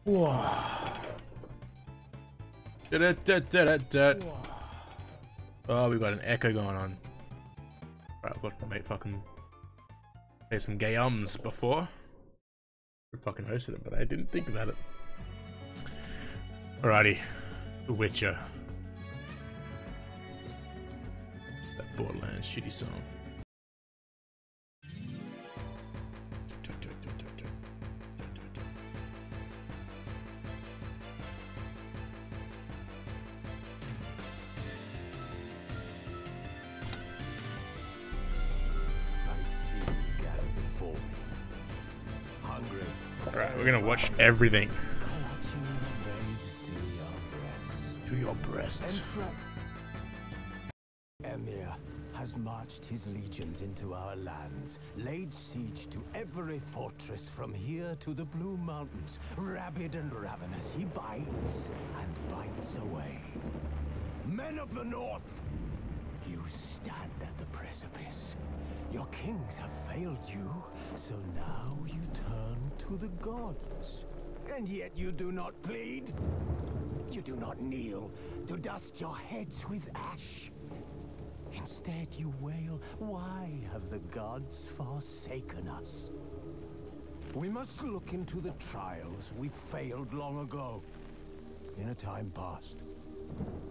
Whoa. Oh, we got an echo going on. Right, I've got to make fucking play some gayums before. I fucking hosted it, but I didn't think about it. Alrighty, The Witcher. That Borderlands shitty song. Alright, we're gonna watch everything. To your breast. Emir has marched his legions into our lands, laid siege to every fortress from here to the Blue Mountains. Rabid and ravenous, he bites and bites away. Men of the North, you stand at the precipice. Your kings have failed you, so now you turn to the gods. And yet you do not plead. You do not kneel to dust your heads with ash. Instead you wail, why have the gods forsaken us? We must look into the trials we failed long ago. In a time past,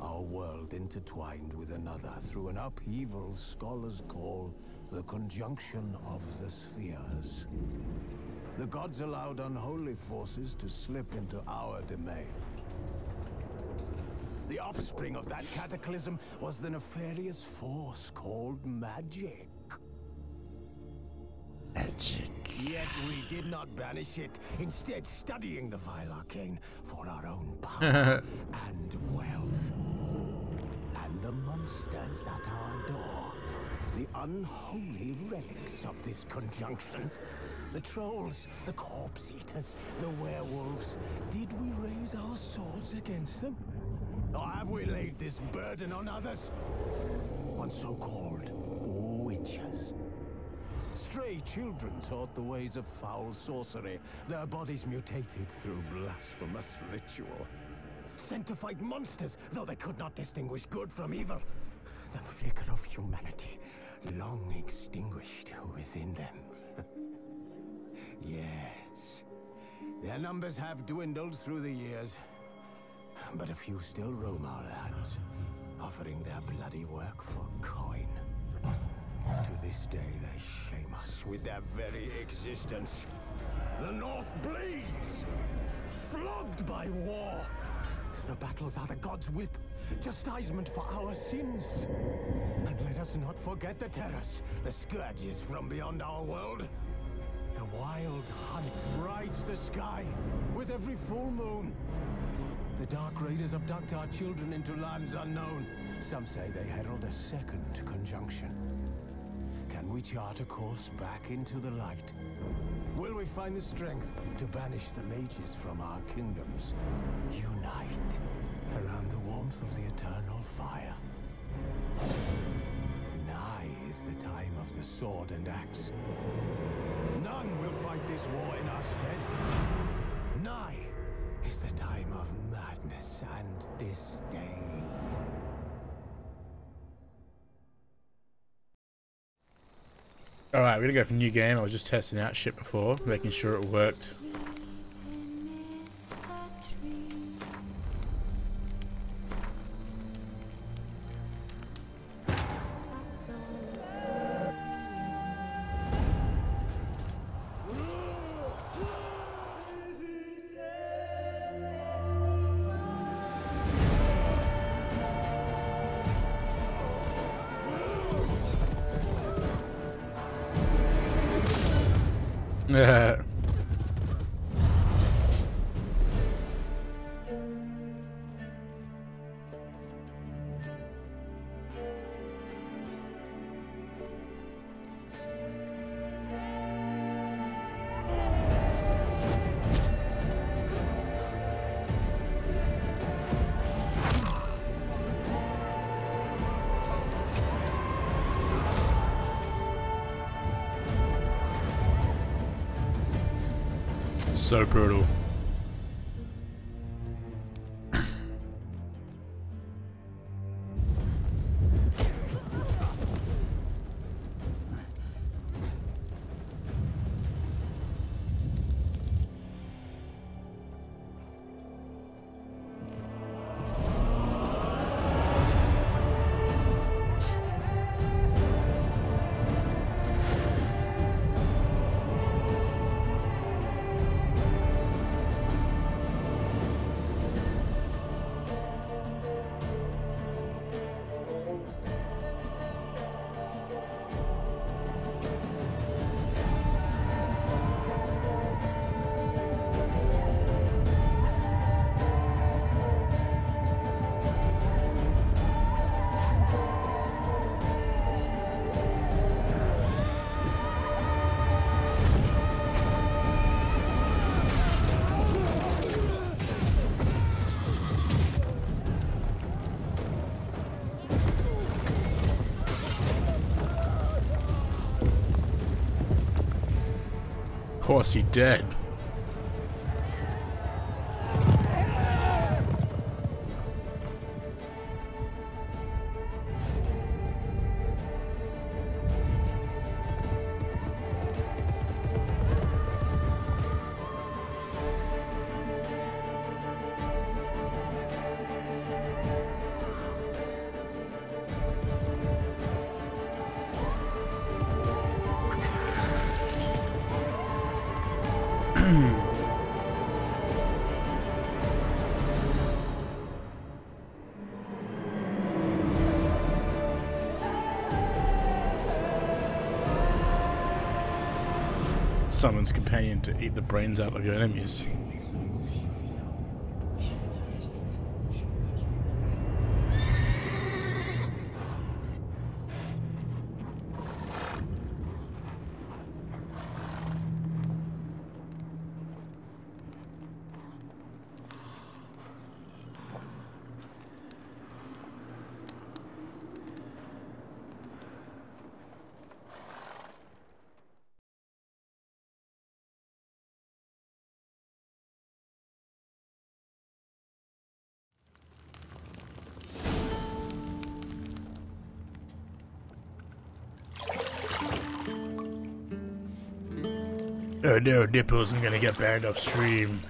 our world intertwined with another through an upheaval scholars call the conjunction of the spheres. The gods allowed unholy forces to slip into our domain. The offspring of that cataclysm was the nefarious force called magic. Magic. Yet we did not banish it, instead studying the vile arcane for our own power and wealth. And the monsters at our door, the unholy relics of this conjunction. The trolls, the corpse eaters, the werewolves. Did we raise our swords against them? Or have we laid this burden on others? On so-called witches. Stray children taught the ways of foul sorcery, their bodies mutated through blasphemous ritual. Sent to fight monsters, though they could not distinguish good from evil. The flicker of humanity, long extinguished within them. Yes, their numbers have dwindled through the years, but a few still roam our lands, offering their bloody work for coin. To this day, they shame us with their very existence. The North bleeds, flogged by war. The battles are the gods' whip, chastisement for our sins. And let us not forget the terrors, the scourges from beyond our world. The wild hunt rides the sky with every full moon. The Dark Raiders abduct our children into lands unknown. Some say they herald a second conjunction. Can we chart a course back into the light? Will we find the strength to banish the mages from our kingdoms? Unite around the warmth of the eternal fire. Nigh is the time of the sword and axe. None will fight this war in our stead. Nigh is the time of madness and disdain. Alright, we're gonna go for a new game. I was just testing out shit before, making sure it worked. So brutal. course he did. Summons companion to eat the brains out of your enemies. Oh no, Nipples, I'm gonna get banned upstream.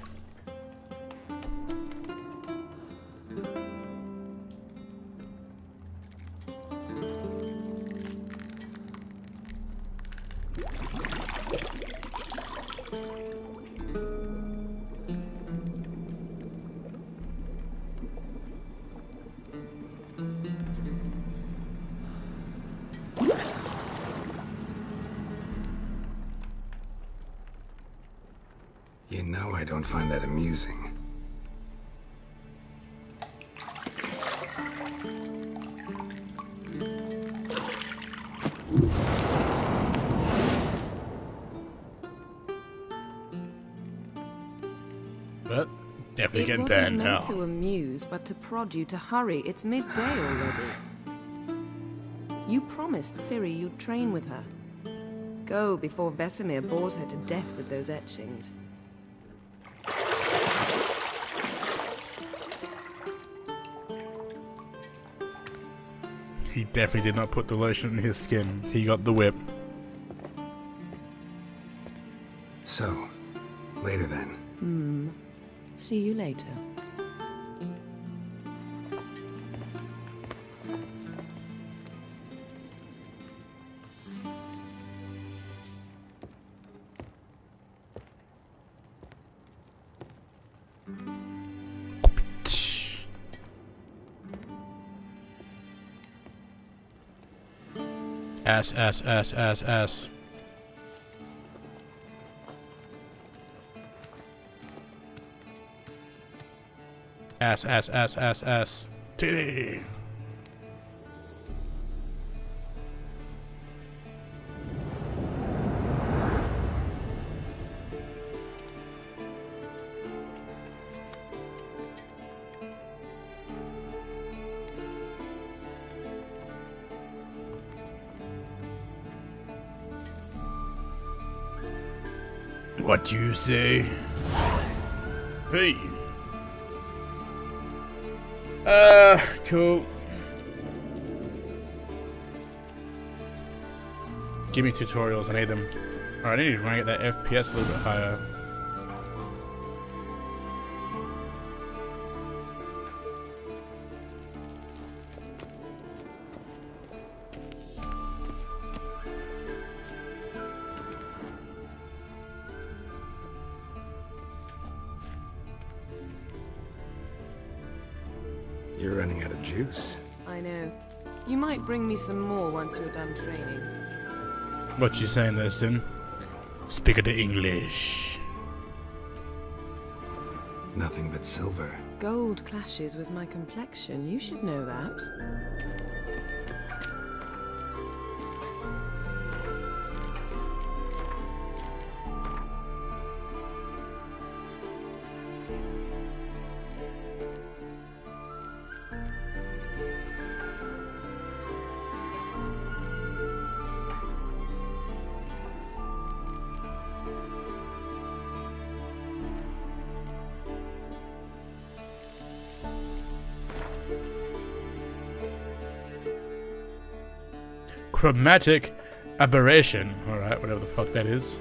You know I don't find that amusing. But definitely getting It wasn't banned now. meant to amuse, but to prod you to hurry. It's midday already. You promised Ciri you'd train with her. Go before Vesemir bores her to death with those etchings. He definitely did not put the lotion in his skin. He got the whip. So, later then. See you later. Ass, ass, ass, ass, ass. Ass, ass, ass, ass, ass. Titty. What do you say? Hey. Cool. Give me tutorials, I need them. Alright, I need to rank that FPS a little bit higher. You're running out of juice. I know. You might bring me some more once you're done training. What you saying there, Sin? Speak of the English. Nothing but silver. Gold clashes with my complexion. You should know that. Chromatic aberration. Alright, whatever the fuck that is.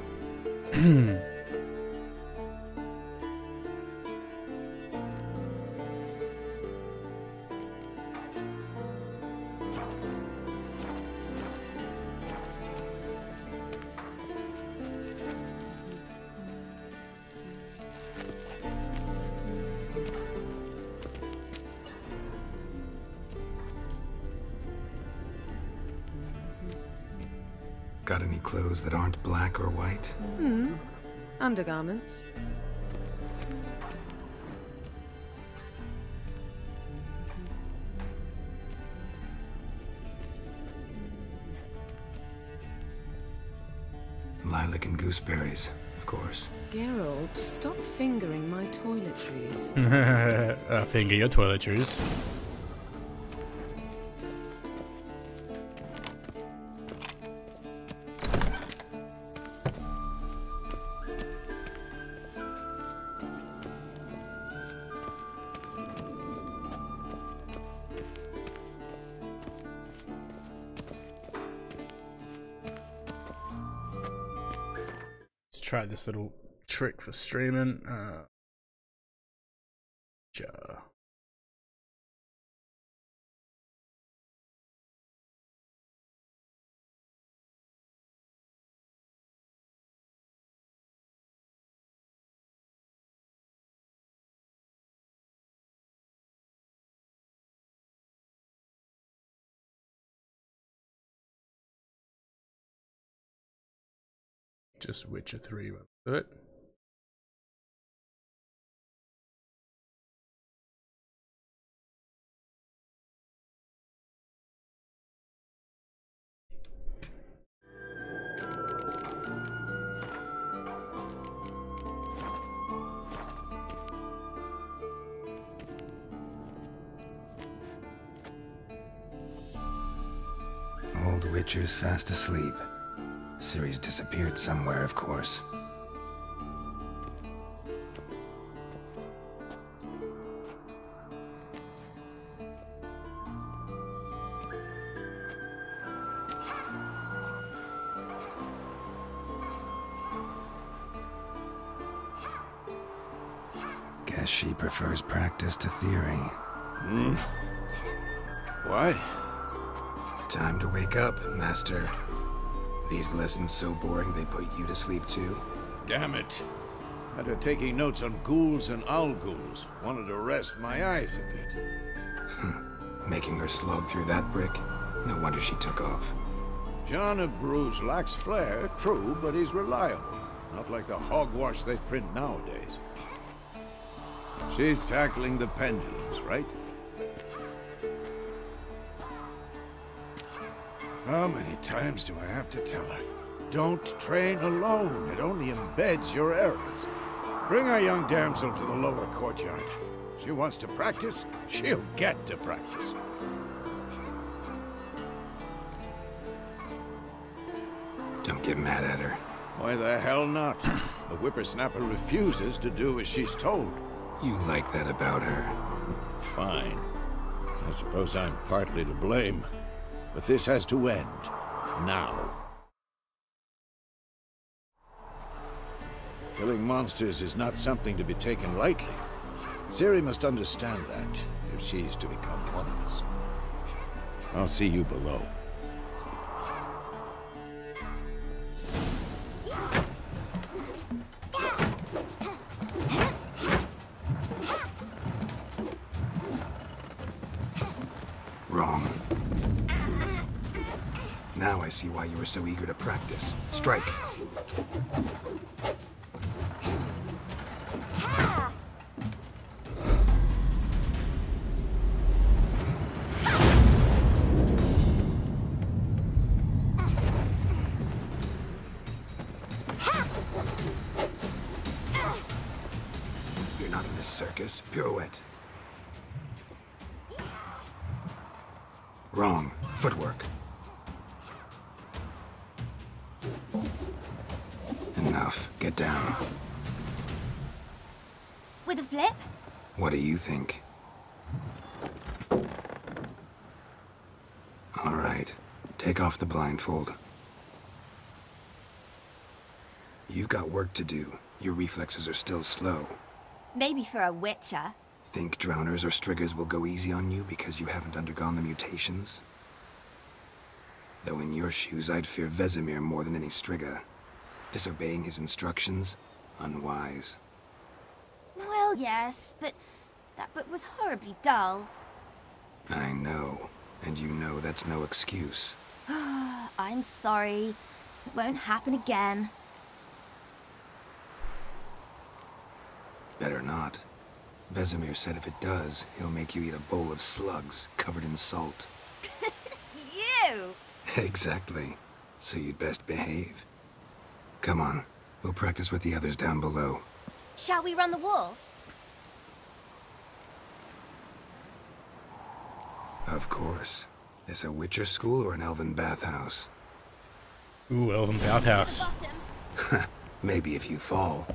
Got any clothes that aren't black or white? Undergarments. Lilac and gooseberries, of course. Geralt, stop fingering my toiletries. Finger your toiletries. Try this little trick for streaming. Just Witcher 3 will do it. Old Witcher's fast asleep. Ciri's disappeared somewhere, of course. Guess she prefers practice to theory. Why? Time to wake up, Master. These lessons so boring they put you to sleep too? Damn it. After taking notes on ghouls and owl-ghouls, wanted to rest my eyes a bit. Making her slog through that brick? No wonder she took off. John of Bruges lacks flair, true, but he's reliable. Not like the hogwash they print nowadays. She's tackling the pendulums, right? How many times do I have to tell her? Don't train alone. It only embeds your errors. Bring our young damsel to the lower courtyard. She wants to practice, she'll get to practice. Don't get mad at her. Why the hell not? The whippersnapper refuses to do as she's told. You like that about her. Fine. I suppose I'm partly to blame. But this has to end. Now. Killing monsters is not something to be taken lightly. Ciri must understand that, if she's to become one of us. I'll see you below. Wrong. Now I see why you were so eager to practice. Strike. You're not in a circus. Pirouette. Wrong. Footwork. Enough. Get down. With a flip? What do you think? All right. Take off the blindfold. You've got work to do. Your reflexes are still slow. Maybe for a witcher. Think drowners or striggers will go easy on you because you haven't undergone the mutations? Though in your shoes, I'd fear Vesemir more than any strigger. Disobeying his instructions? Unwise. Well, yes, but that book was horribly dull. I know. And you know that's no excuse. I'm sorry. It won't happen again. Better not. Vesemir said if it does, he'll make you eat a bowl of slugs covered in salt. You! Exactly. So you'd best behave. Come on. We'll practice with the others down below. Shall we run the walls? Of course. Is a Witcher school or an elven bathhouse? Ooh, elven bathhouse. Bottom. Maybe if you fall.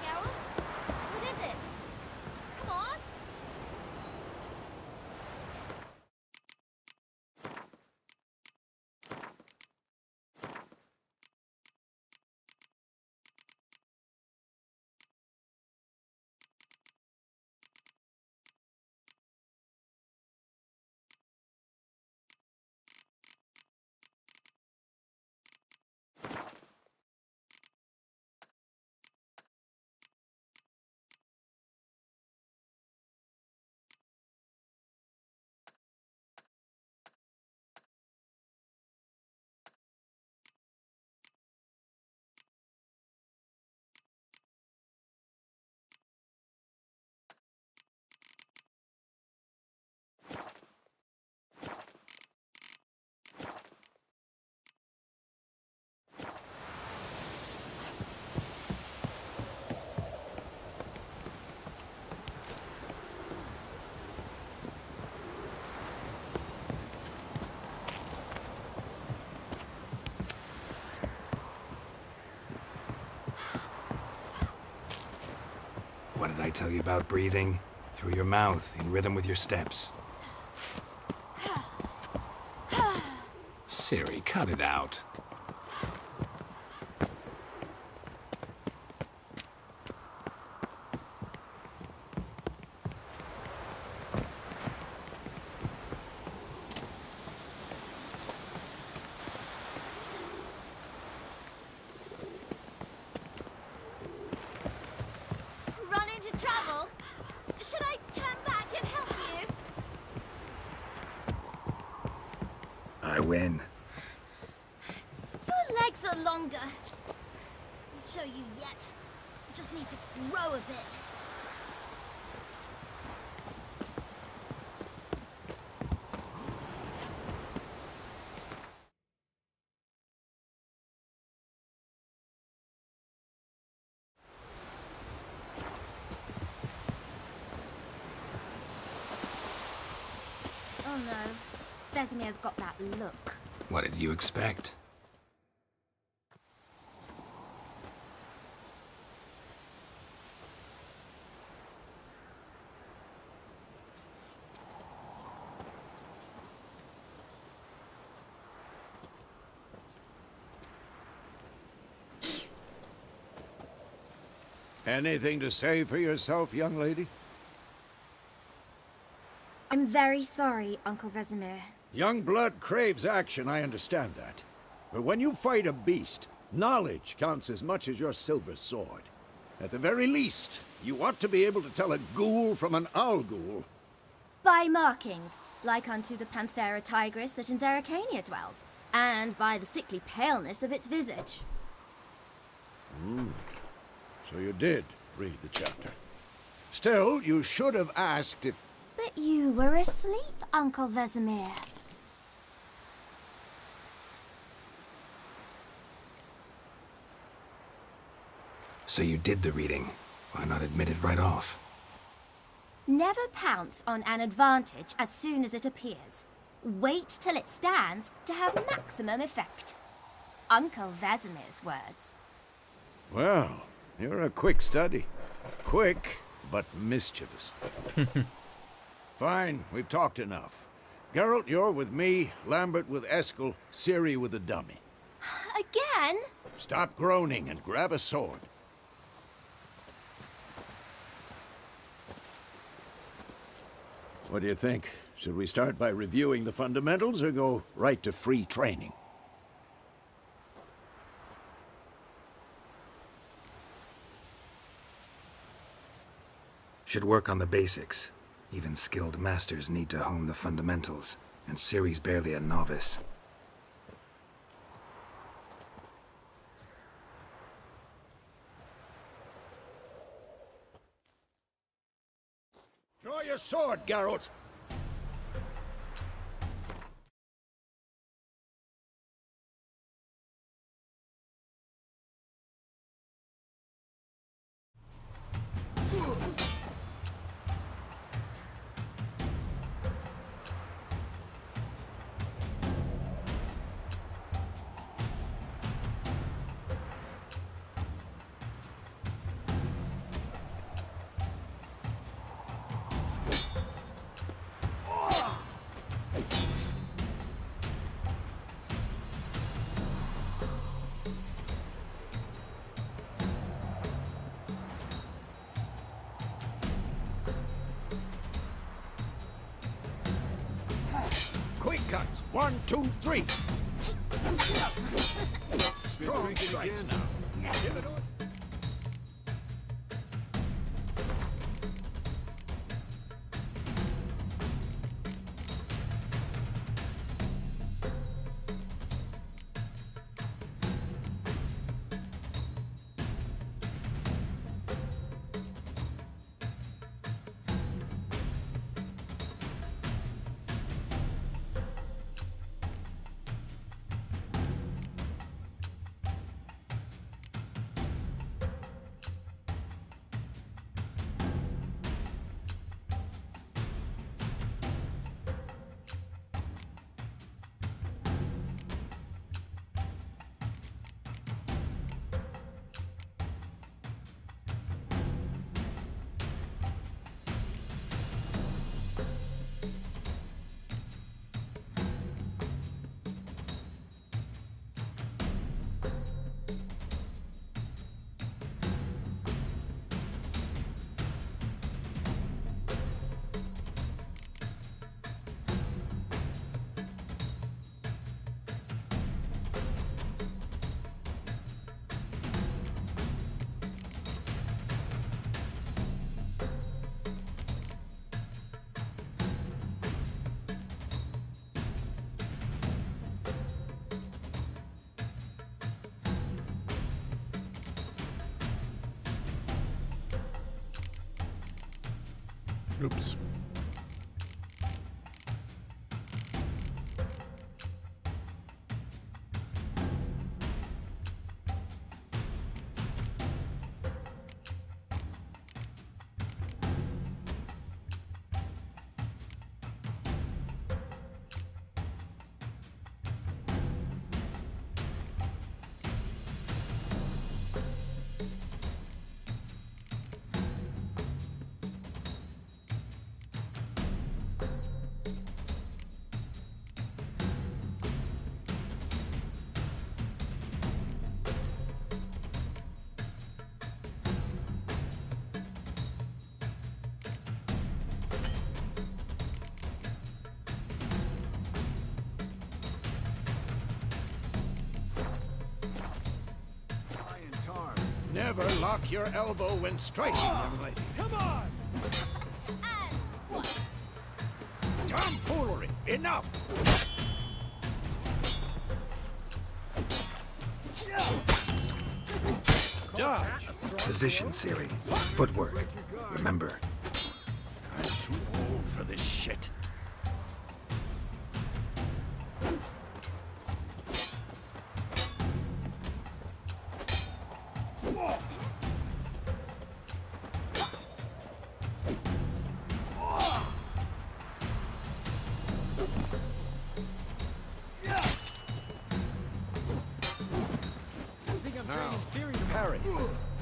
Geralt? What is it? Come on! What did I tell you about breathing? Through your mouth, in rhythm with your steps. Ciri, cut it out. Run into trouble? Should I turn back and help you? I win. Your legs are longer. I'll show you yet. Just need to grow a bit. Oh no. Vesemir's got that look. What did you expect? Anything to say for yourself, young lady? I'm very sorry, Uncle Vesemir. Young blood craves action, I understand that. But when you fight a beast, knowledge counts as much as your silver sword. At the very least, you ought to be able to tell a ghoul from an owl ghoul. By markings, like unto the Panthera tigris that in Zerrikania dwells, and by the sickly paleness of its visage. So you did read the chapter. Still, you should have asked if... But you were asleep, Uncle Vesemir. So you did the reading. Why not admit it right off? Never pounce on an advantage as soon as it appears. Wait till it stands to have maximum effect. Uncle Vesemir's words. Well, you're a quick study. Quick, but mischievous. Fine, we've talked enough. Geralt, you're with me, Lambert with Eskel, Ciri with the dummy. Again? Stop groaning and grab a sword. What do you think? Should we start by reviewing the fundamentals or go right to free training? Should work on the basics. Even skilled masters need to hone the fundamentals, and Ciri's barely a novice. Draw your sword, Geralt! Quick cuts. 1, 2, 3. Strong strikes now. Give it on. Oops. Never lock your elbow when striking, young lady. Come on! And one. Tomfoolery! Enough! Dodge! Position, Siri. Footwork. Remember. I'm too old for this shit. Parry.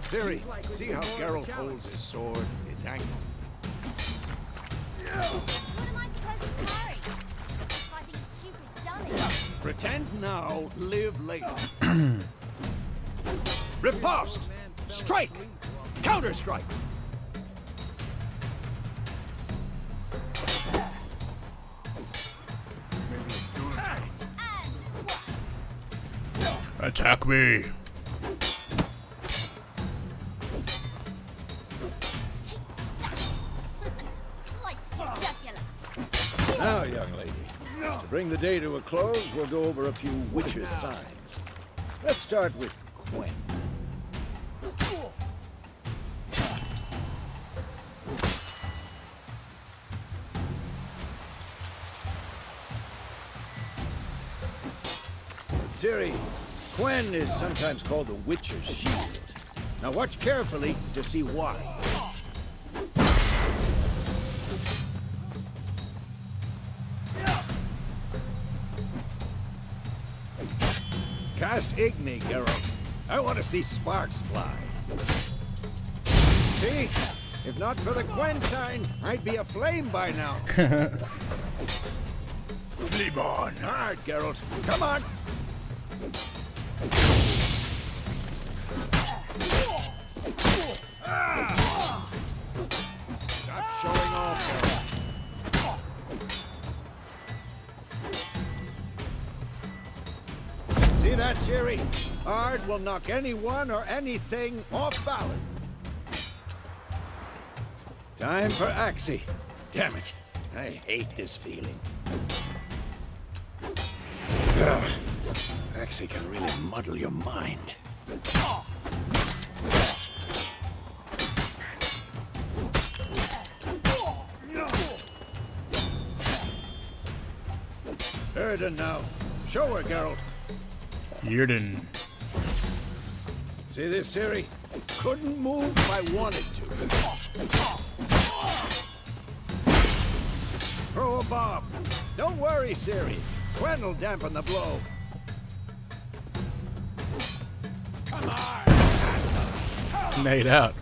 Siri, see how Geralt holds his sword, its angle. What am I supposed to parry? Fighting a stupid dummy. Pretend now, live later. Riposte! Strike! Counter-strike! Attack me. Now, young lady, to bring the day to a close, we'll go over a few witches' signs. Let's start with Gwen. Ciri, Gwen is sometimes called the Witcher's Shield. Now watch carefully to see why. Cast Igni, Geralt. I want to see sparks fly. See? If not for the Gwen sign, I'd be aflame by now. Flame on. Hard, Geralt. Come on. Stop showing off, Geralt. See that, Ciri? Hard will knock anyone or anything off balance. Time for Auzzie. Damn it. I hate this feeling. Auzzie can really muddle your mind. Erden now. Show her, Geralt. Yerden. See this, Ciri? Couldn't move if I wanted to. Throw a bomb. Don't worry, Ciri. Gwen will dampen the blow. Come on! Made out.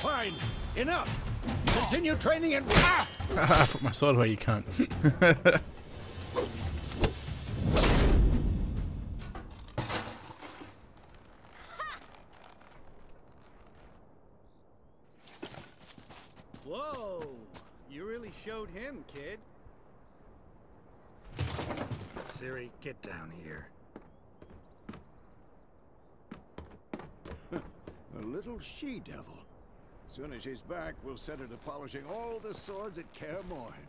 Fine. Enough. Continue training and... Put my sword away, you can't. Whoa! You really showed him, kid. Ciri, get down here. A little she-devil. Soon as she's back, we'll set her to polishing all the swords at Kaer Morhen.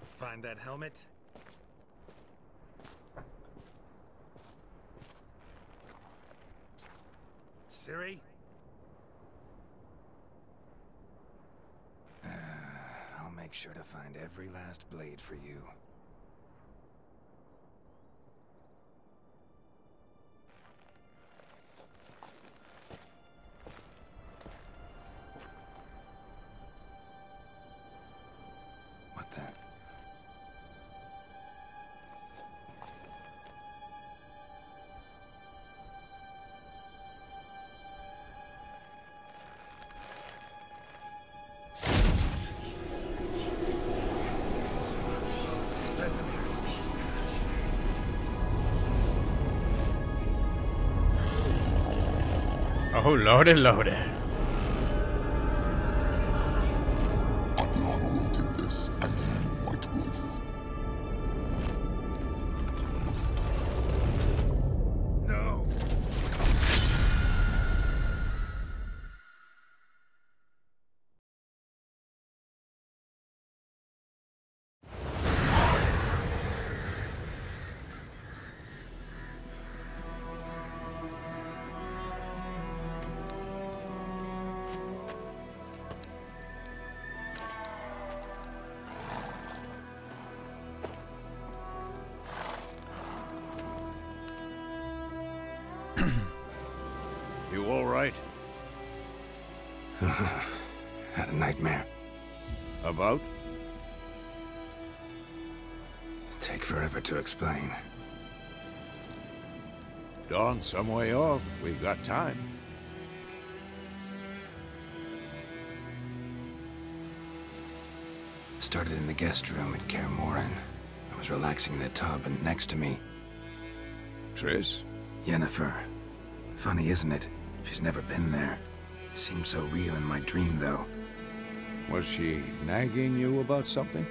Find that helmet? Ciri? I'll make sure to find every last blade for you. What then? Oh, lordy, lordy. Adriana will take this, and you, White Wolf. No. You all right? Had a nightmare. About? Take forever to explain. Dawn's some way off. We've got time. Started in the guest room at Kaer Morhen. I was relaxing in a tub, and next to me, Triss? Yennefer. Funny, isn't it? She's never been there. Seemed so real in my dream, though. Was she nagging you about something?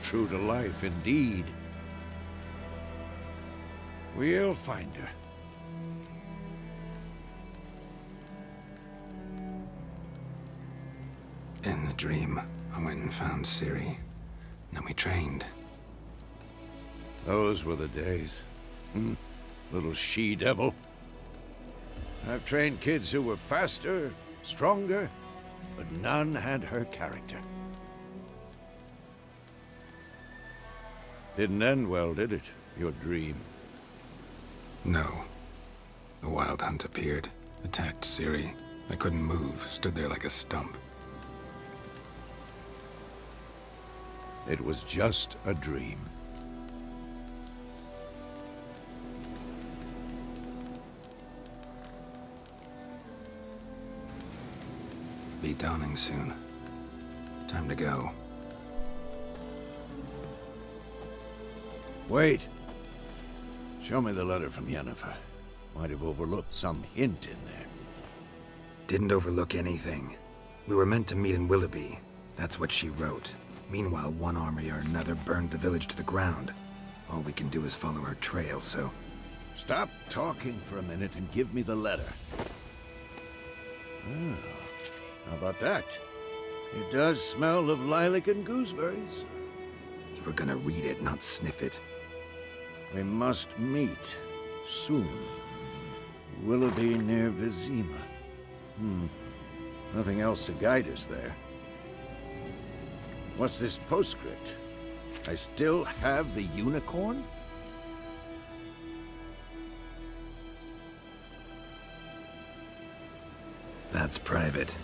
True to life, indeed. We'll find her. In the dream, I went and found Ciri. Then we trained. Those were the days. Little she-devil. I've trained kids who were faster, stronger, but none had her character. Didn't end well, did it? Your dream? No. The Wild Hunt appeared, attacked Ciri. I couldn't move, stood there like a stump. It was just a dream. Be dawning soon. Time to go. Wait. Show me the letter from Yennefer. Might have overlooked some hint in there. Didn't overlook anything. We were meant to meet in Willoughby. That's what she wrote. Meanwhile, one army or another burned the village to the ground. All we can do is follow her trail, so... Stop talking for a minute and give me the letter. How about that? It does smell of lilac and gooseberries. You were gonna read it, not sniff it. We must meet soon. Willoughby near Vizima. Nothing else to guide us there. What's this postscript? I still have the unicorn? That's private.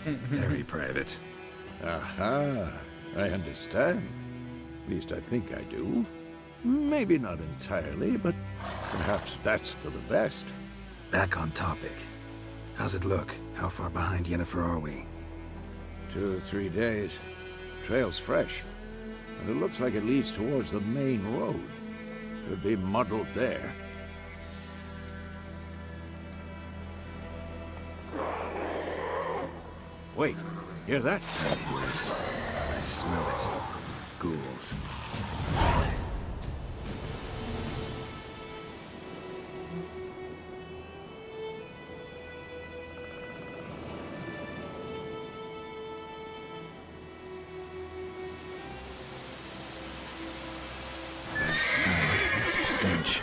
Very private. Aha, I understand. At least I think I do. Maybe not entirely, but perhaps that's for the best. Back on topic. How's it look? How far behind Yennefer are we? 2 or 3 days. Trail's fresh, and it looks like it leads towards the main road. Could be muddled there. Wait, hear that? I smell it. Ghouls. Stench.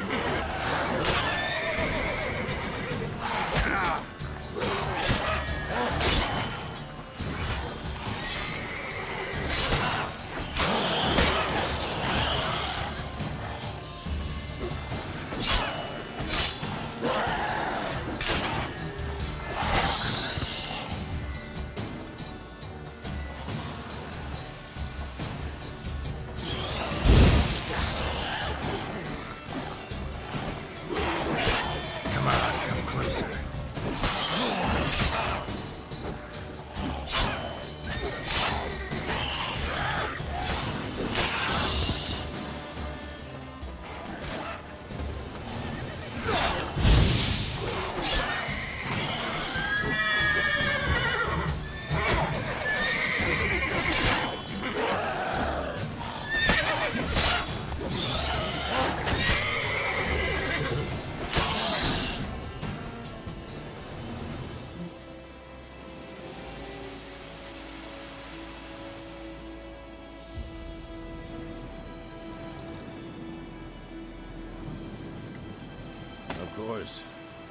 Of course,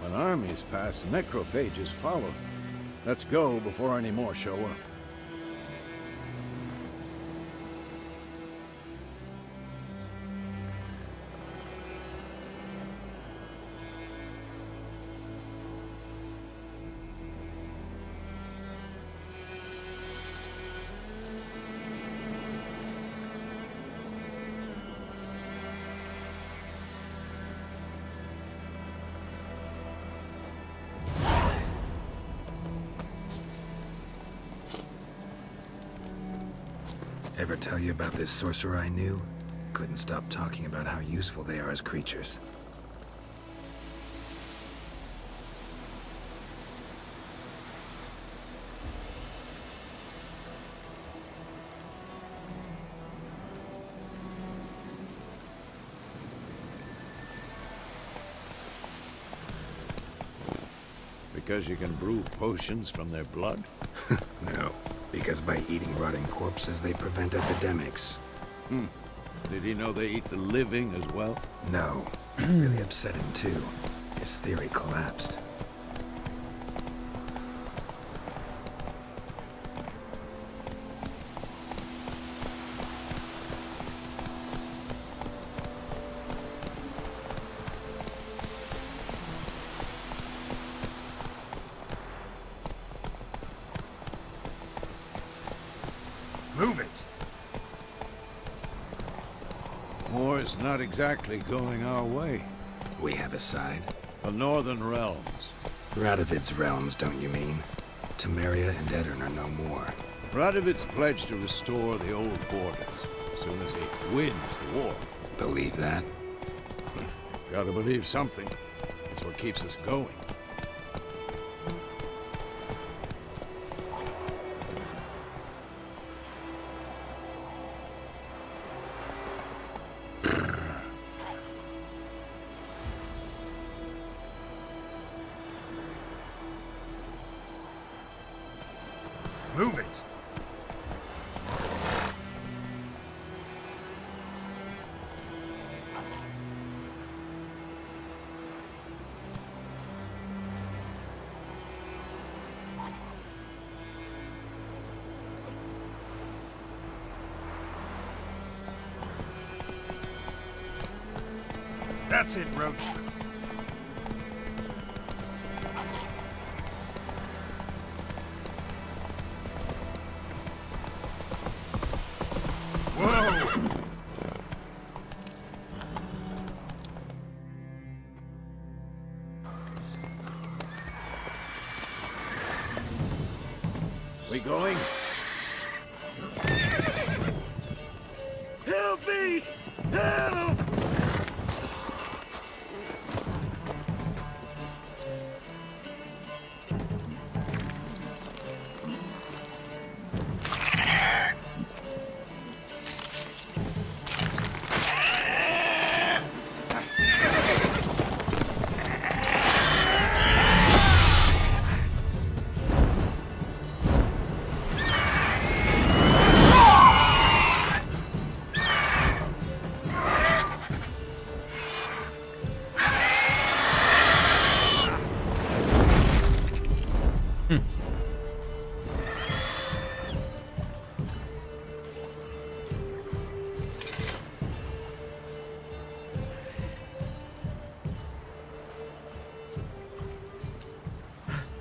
when armies pass, necrophages follow. Let's go before any more show up. Ever tell you about this sorcerer I knew? Couldn't stop talking about how useful they are as creatures. Because you can brew potions from their blood? No, because by eating rotting corpses, they prevent epidemics. Did he know they eat the living as well? No, it really upset him too. His theory collapsed. Move it! War's not exactly going our way. We have a side. The Northern Realms. Radovid's realms, don't you mean? Temeria and Edirn are no more. Radovid's pledged to restore the old borders as soon as he wins the war. Believe that? Gotta believe something. It's what keeps us going. Move it! That's it, Roach. We going? Help me! Help!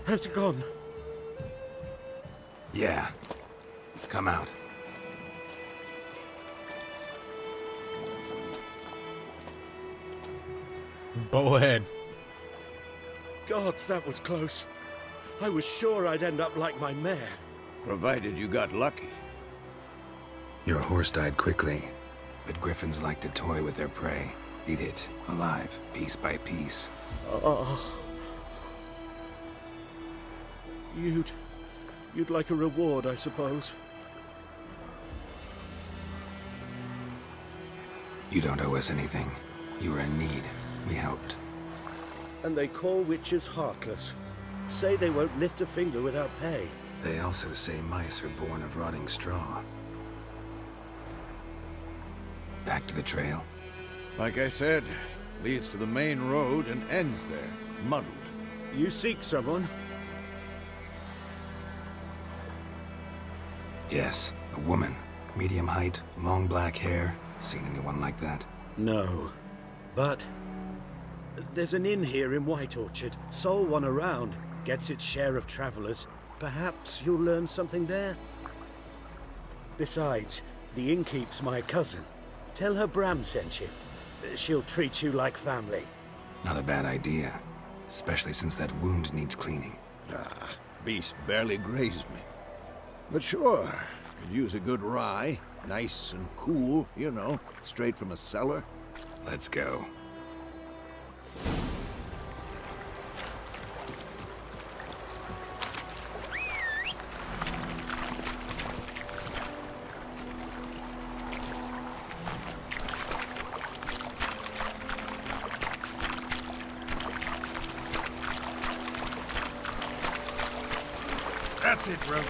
Has it gone? Yeah. Come out. Bowhead. Gods, that was close. I was sure I'd end up like my mare. Provided you got lucky. Your horse died quickly, but griffins like to toy with their prey. Eat it, alive, piece by piece. Oh. You'd like a reward, I suppose. You don't owe us anything. You were in need. We helped. And they call witches heartless. Say they won't lift a finger without pay. They also say mice are born of rotting straw. Back to the trail? Like I said, Leads to the main road and ends there, muddled. You seek someone? Yes, a woman. Medium height, long black hair. Seen anyone like that? No. But there's an inn here in White Orchard. Sole one around. Gets its share of travelers. Perhaps you'll learn something there? Besides, the innkeep's my cousin. Tell her Bram sent you. She'll treat you like family. Not a bad idea. Especially since that wound needs cleaning. Ah, beast barely grazed me. But sure, could use a good rye. Nice and cool, you know, straight from a cellar. Let's go. That's it, Roach.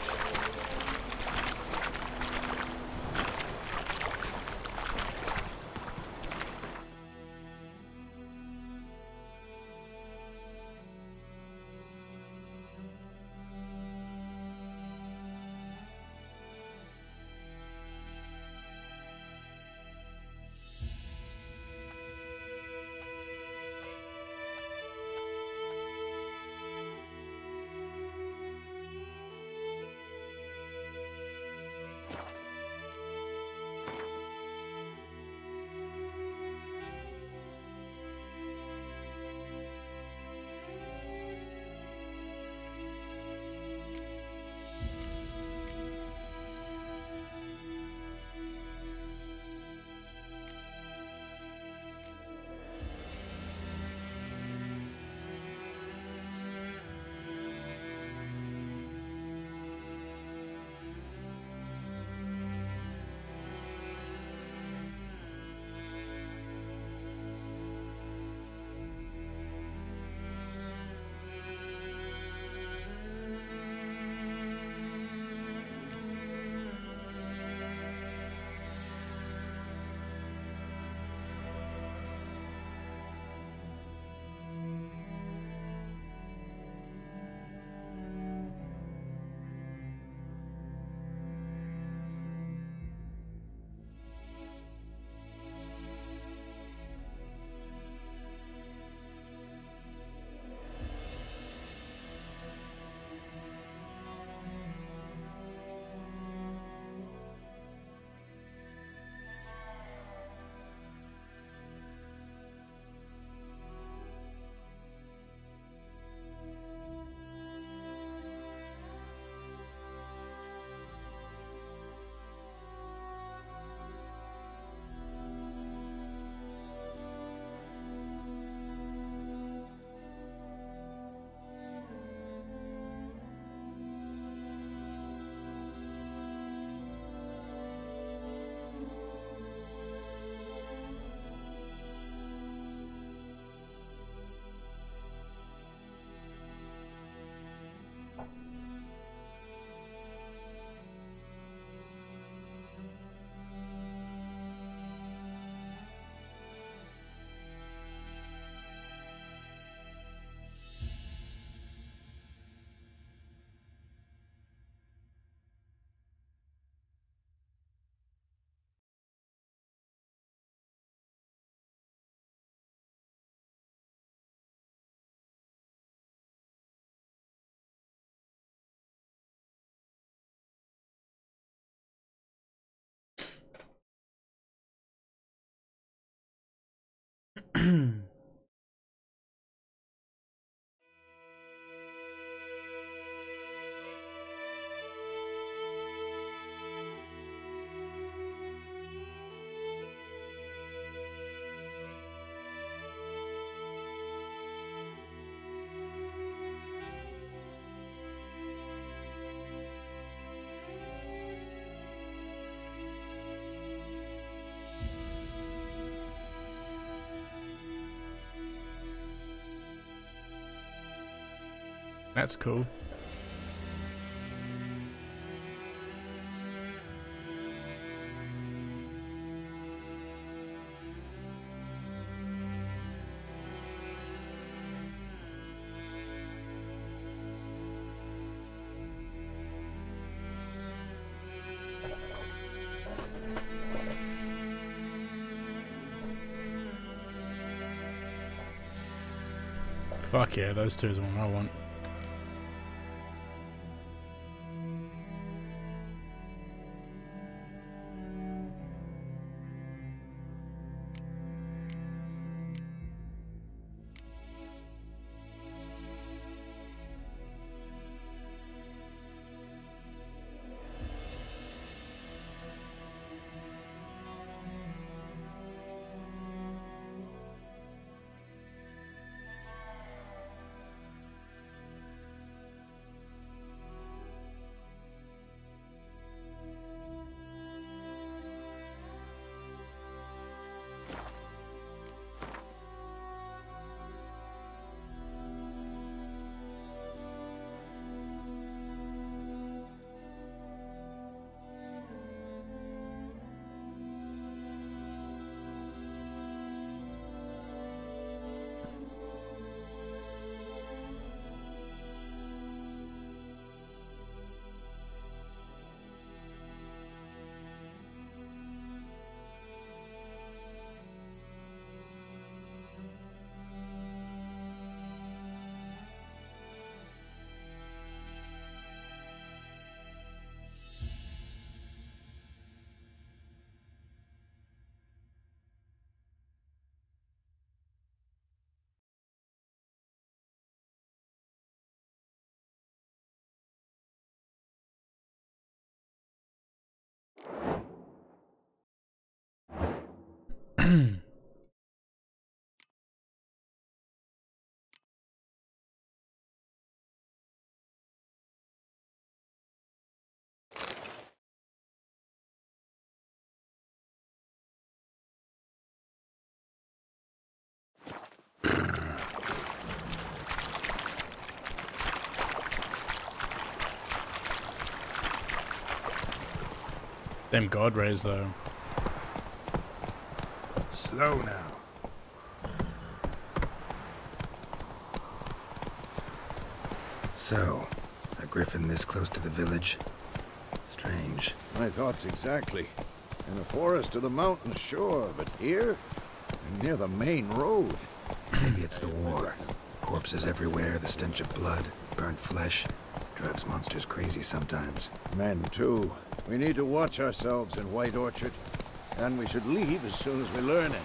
That's cool. Fuck yeah, those two is the one I want. Them god rays though. Slow now. So, a griffin this close to the village? Strange. My thoughts exactly. In the forest or the mountains, sure, but here? And near the main road. Maybe it's the war. Corpses everywhere, the stench of blood, burnt flesh. Drives monsters crazy sometimes. Men, too. We need to watch ourselves in White Orchard. And we should leave as soon as we learn any.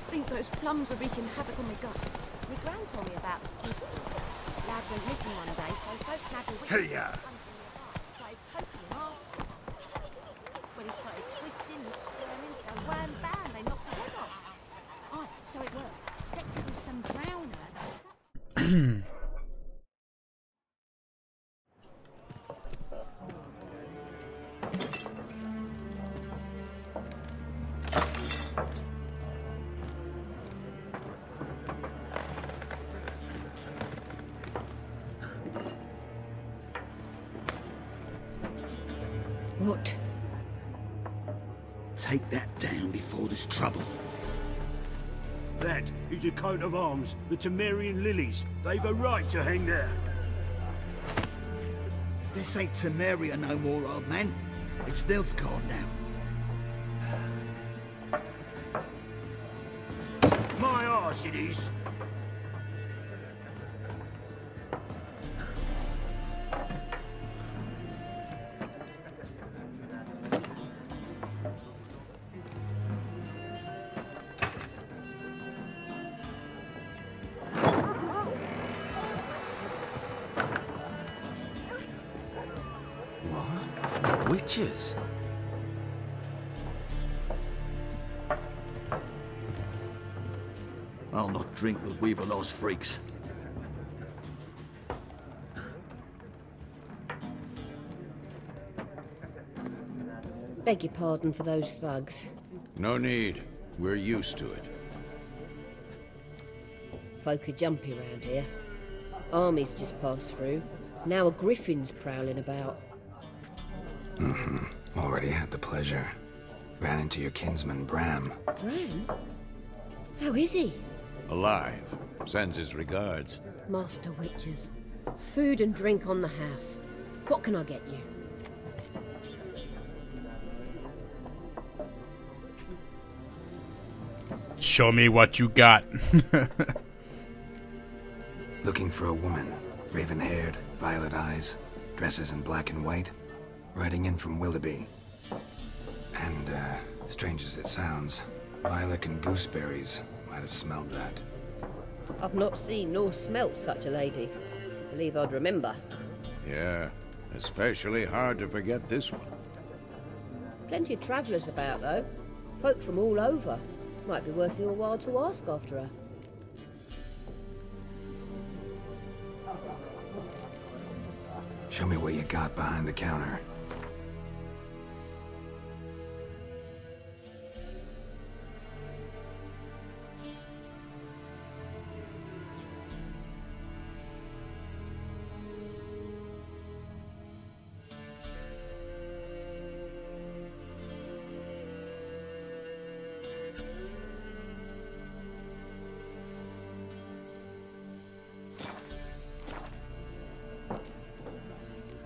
I think those plums are wreaking havoc on my gut. My gran told me about the snooze. Lad went missing one day, so folk had a witness Hey-ya! started poking and asking. When he started twisting and squirming, so wham bam, they knocked his head off. Oh, so it worked. Sector was some drowner that sucked. What? Take that down before there's trouble. That is a coat of arms, the Temerian lilies. They've a right to hang there. This ain't Temeria no more, old man. It's Nilfgaard now. My arse it is. Witches? I'll not drink with Weaverlaw's freaks. Beg your pardon for those thugs. No need. We're used to it. Folk are jumpy round here. Armies just passed through. Now a griffin's prowling about. Already had the pleasure. Ran into your kinsman, Bram. Bram? How is he? Alive. Sends his regards. Master Witches. Food and drink on the house. What can I get you? Show me what you got. Looking for a woman. Raven-haired, violet eyes, dresses in black and white. Riding in from Willoughby. And, strange as it sounds, lilac and gooseberries might have smelled that. I've not seen nor smelt such a lady. Believe I'd remember. Yeah, especially hard to forget this one. Plenty of travellers about, though. Folk from all over. Might be worth your while to ask after her. Show me what you got behind the counter.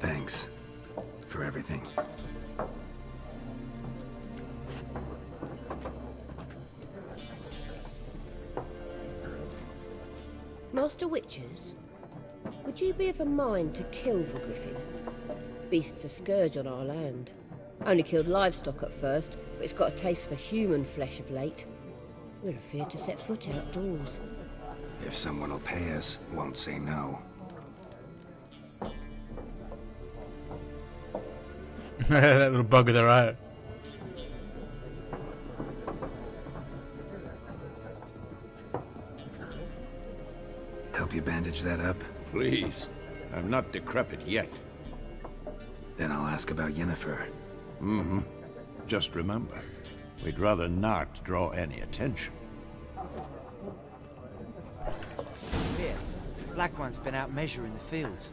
Thanks for everything. Master Witches, would you be of a mind to kill the griffin? Beast's a scourge on our land. Only killed livestock at first, but it's got a taste for human flesh of late. We're afeard to set foot outdoors. If someone will pay us, won't say no. That little bug with their eye. Help you bandage that up? Please. I'm not decrepit yet. Then I'll ask about Yennefer. Mm-hmm. Just remember, we'd rather not draw any attention. Here, Black One's been out measuring the fields.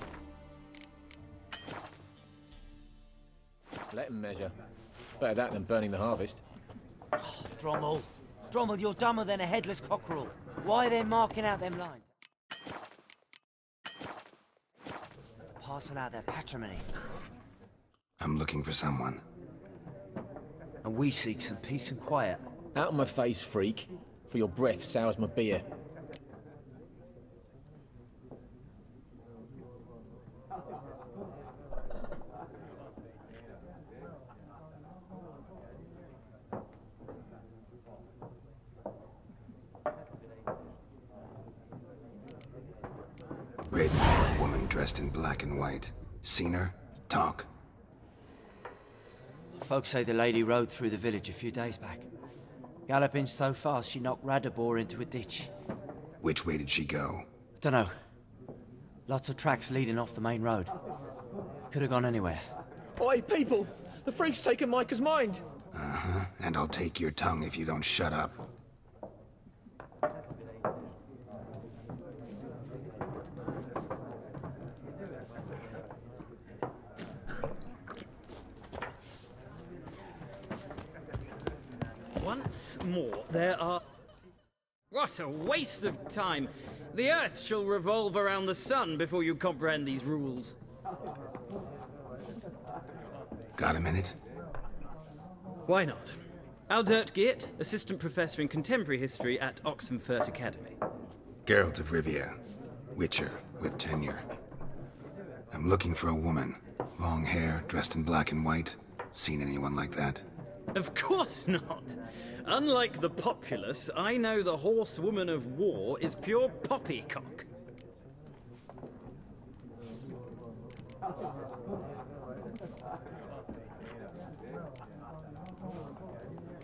Let him measure. Better that than burning the harvest. Oh, Drommel. Drommel, you're dumber than a headless cockerel. Why are they marking out them lines? Passing out their patrimony. I'm looking for someone. And we seek some peace and quiet. Out of my face, freak. For your breath sours my beer. Raven-haired woman dressed in black and white. Seen her? Talk. Folks say the lady rode through the village a few days back. Galloping so fast she knocked Radabor into a ditch. Which way did she go? Dunno. Lots of tracks leading off the main road. Could have gone anywhere. Oi, people! The freak's taken Micah's mind! Uh-huh. And I'll take your tongue if you don't shut up. Once more, there are... What a waste of time! The Earth shall revolve around the sun before you comprehend these rules. Got a minute? Why not? Aldert Geert, Assistant Professor in Contemporary History at Oxenfurt Academy. Geralt of Rivia. Witcher, with tenure. I'm looking for a woman. Long hair, dressed in black and white. Seen anyone like that? Of course not! Unlike the populace, I know the horsewoman of war is pure poppycock.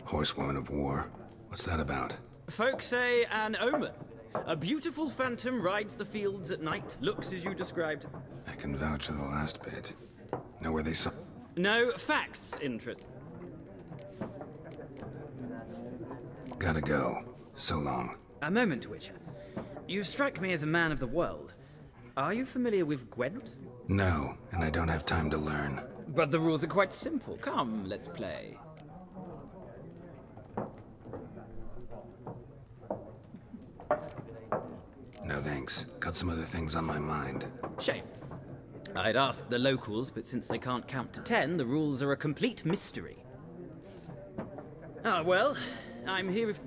Horsewoman of war? What's that about? Folk say an omen. A beautiful phantom rides the fields at night, looks as you described. I can vouch for the last bit. Know where they saw... No, facts interest. Gotta go. So long. A moment, Witcher. You strike me as a man of the world. Are you familiar with Gwent? No, and I don't have time to learn. But the rules are quite simple. Come, let's play. No thanks. Got some other things on my mind. Shame. I'd ask the locals, but since they can't count to 10, the rules are a complete mystery. Ah, well, I'm here if...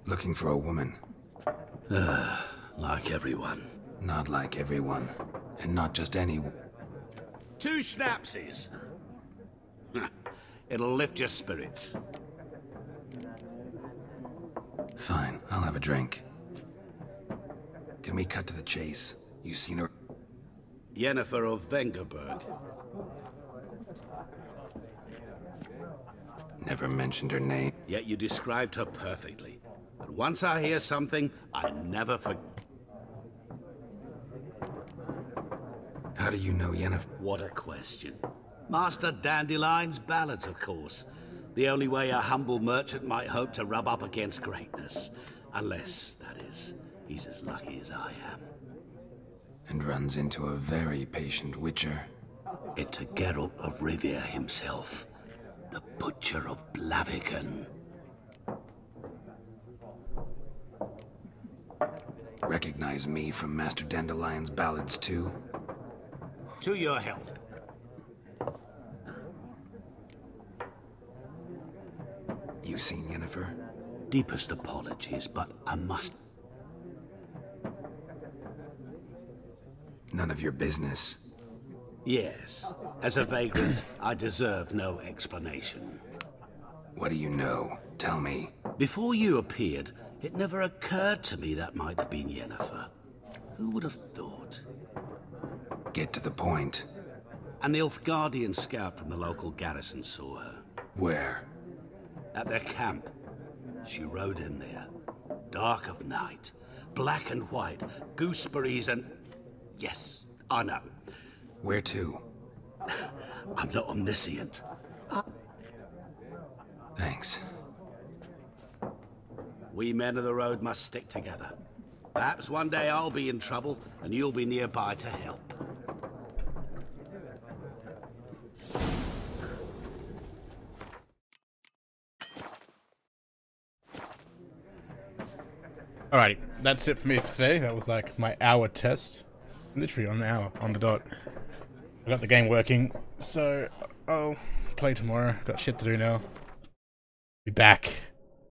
Looking for a woman. Like everyone. Not like everyone. And not just any... 2 schnapsies. It'll lift your spirits. Fine, I'll have a drink. Can we cut to the chase? You seen her? Yennefer of Vengerberg. Never mentioned her name. Yet you described her perfectly. And once I hear something, I never forget. How do you know Yennefer? What a question. Master Dandelion's ballads, of course. The only way a humble merchant might hope to rub up against greatness. Unless, that is, he's as lucky as I am. And runs into a very patient witcher. It's a Geralt of Rivia himself. The Butcher of Blaviken. Recognize me from Master Dandelion's ballads too? To your health. You seen Yennefer? Deepest apologies, but I must... None of your business. Yes. As a vagrant, I deserve no explanation. What do you know? Tell me. Before you appeared, it never occurred to me that might have been Yennefer. Who would have thought? Get to the point. An Nilfgaardian scout from the local garrison saw her. Where? At their camp. She rode in there. Dark of night. Black and white. Gooseberries and... Yes, I know. Where to? I'm not omniscient. Thanks. We men of the road must stick together. Perhaps one day I'll be in trouble and you'll be nearby to help. Alrighty, that's it for me for today. That was like my hour test. Literally on an hour, on the dot. I got the game working, so I'll play tomorrow. Got shit to do now. Be back.